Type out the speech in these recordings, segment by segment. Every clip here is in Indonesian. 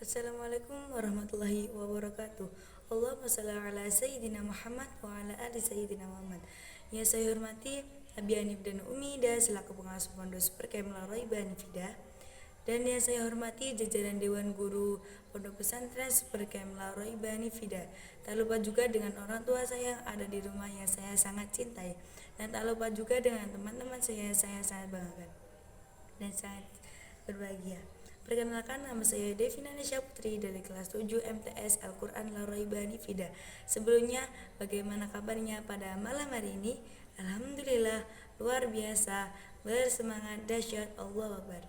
Assalamualaikum warahmatullahi wabarakatuh. Allahumma shalli ala sayyidina Muhammad wa ala ali sayyidina Muhammad. Yang saya hormati Abi Hanif dan Umi Ida selaku pengasuh Pondok Superkem Laroiban Fida, dan yang saya hormati jajaran Dewan Guru Pondok Pesantren Superkem Laroiban Fida. Tak lupa juga dengan orang tua saya yang ada di rumah yang saya sangat cintai, dan tak lupa juga dengan teman-teman saya yang saya sangat banggakan dan sangat berbahagia. Perkenalkan, nama saya Devina Nesya Putri dari kelas 7 MTS Al-Quran Laroibani Fida. Sebelumnya, bagaimana kabarnya pada malam hari ini? Alhamdulillah, luar biasa, bersemangat, dahsyat, Allah Akbar.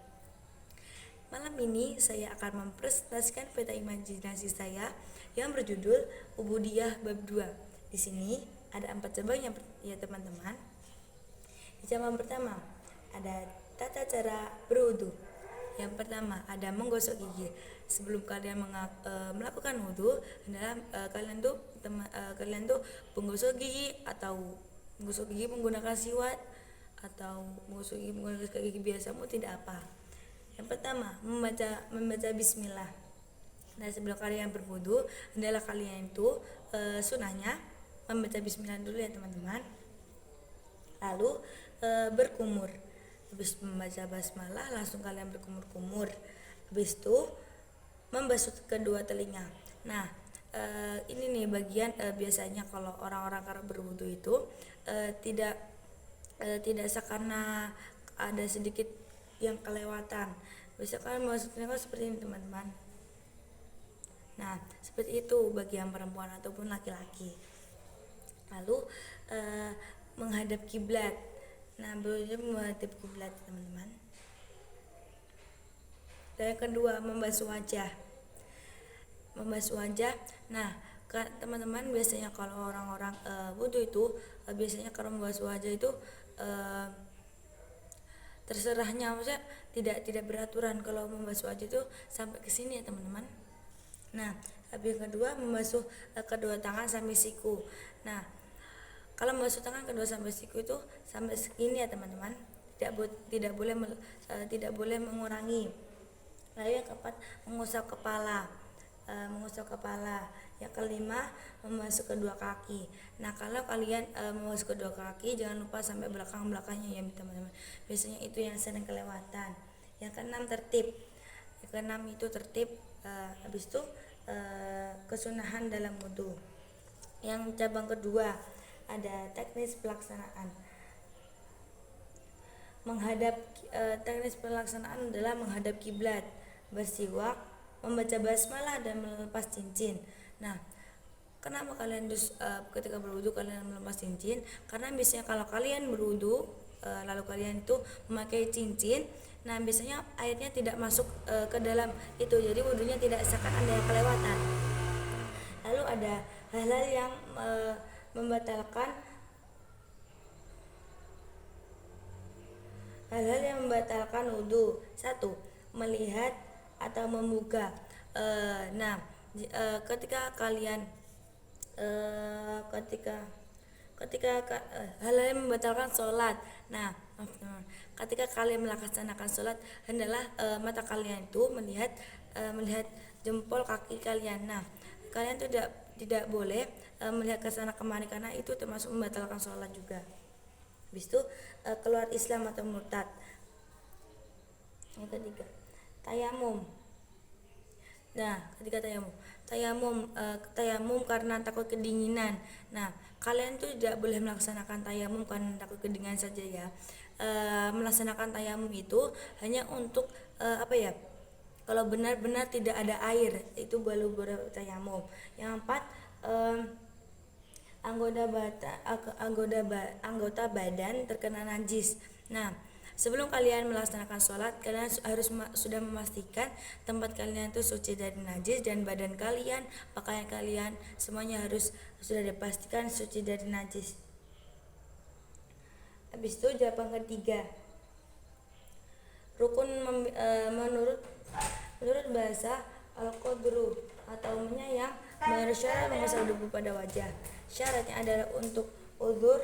Malam ini saya akan mempresentasikan peta imajinasi saya yang berjudul Ubudiyah Bab 2. Di sini ada 4 cabang ya teman-teman. Di cabang pertama ada tata cara berwudu. Yang pertama ada menggosok gigi. Sebelum kalian melakukan wudu, adalah kalian tuh menggosok gigi atau menggosok gigi menggunakan siwak atau menggosok gigi menggunakan gigi biasamu tidak apa. Yang pertama membaca bismillah. Nah, sebelum kalian berwudu, adalah kalian itu sunahnya membaca bismillah dulu ya teman-teman. Lalu berkumur. Habis membaca basmalah langsung kalian berkumur-kumur. Habis itu membasuh kedua telinga. Nah, ini nih bagian biasanya kalau orang-orang kalau berwudu itu tidak karena ada sedikit yang kelewatan. Bisa kalian maksudnya seperti ini teman-teman. Nah, seperti itu bagi yang perempuan ataupun laki-laki. Lalu menghadap kiblat. Nah, berarti menghadap kiblat teman-teman. Dan yang kedua membasuh wajah. Nah, teman-teman biasanya kalau orang-orang wudu itu biasanya kalau membasuh wajah itu terserahnya, maksudnya tidak beraturan kalau membasuh wajah itu sampai ke sini ya teman-teman. Nah, habis yang kedua membasuh kedua tangan sampai siku. Nah, kalau membasuh tangan kedua sampai siku itu sampai segini ya teman-teman. Tidak boleh mengurangi. Lalu yang keempat mengusap kepala. Yang kelima membasuh kedua kaki. Nah, kalau kalian membasuh kedua kaki jangan lupa sampai belakangnya ya teman-teman. Biasanya itu yang sering kelewatan. Yang keenam tertib. Habis itu kesunahan dalam wudu. Yang cabang kedua ada teknis pelaksanaan. Teknis pelaksanaan adalah menghadap kiblat, bersiwak, membaca basmalah dan melepas cincin. Nah, kenapa kalian ketika berwudu kalian melepas cincin? Karena biasanya kalau kalian berwudu lalu kalian itu memakai cincin, nah biasanya airnya tidak masuk ke dalam itu, jadi wudunya tidak seakan ada yang kelewatan. Lalu ada hal-hal yang membatalkan wudu. 1. Melihat atau membuka. Ketika kalian hal-hal yang membatalkan sholat. Nah, ketika kalian melaksanakan sholat, hendaklah mata kalian itu melihat jempol kaki kalian. Nah, kalian tidak boleh melihat ke sana kemari karena itu termasuk membatalkan sholat juga. Habis itu keluar Islam atau murtad. Yang ketiga tayamum. Nah, ketika tayamum karena takut kedinginan. Nah, kalian tuh tidak boleh melaksanakan tayamum karena takut kedinginan saja ya. Melaksanakan tayamum itu hanya untuk kalau benar-benar tidak ada air, itu baru tayamum. Yang 4, anggota badan terkena najis. Nah, sebelum kalian melaksanakan sholat, kalian harus sudah memastikan tempat kalian itu suci dari najis, dan badan kalian, pakaian kalian, semuanya harus sudah dipastikan suci dari najis. Habis itu jawaban ketiga, rukun menurut bahasa al-qadru atau menyayang bersyarat mengusap debu pada wajah. Syaratnya adalah untuk uzur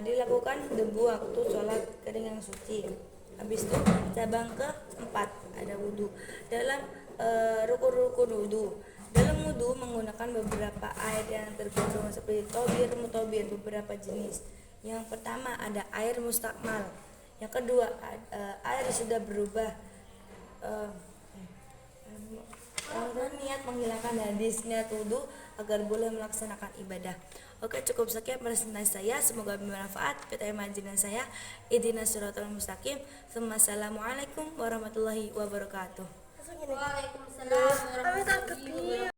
dilakukan debu waktu sholat kering yang suci. Habis itu cabang keempat ada wudhu. Dalam rukun-rukun wudhu. Dalam wudhu menggunakan beberapa air yang tergolong seperti tobir, mutobir, beberapa jenis. Yang pertama ada air mustakmal. Yang kedua air sudah berubah. Niat menghilangkan hadis, niat wudhu agar boleh melaksanakan ibadah. Oke, cukup sekian presentasi saya, semoga bermanfaat. Kita imajinan saya ihdinas siratal mustaqim. Assalamualaikum warahmatullahi wabarakatuh. Waalaikumsalam warahmatullahi wabarakatuh.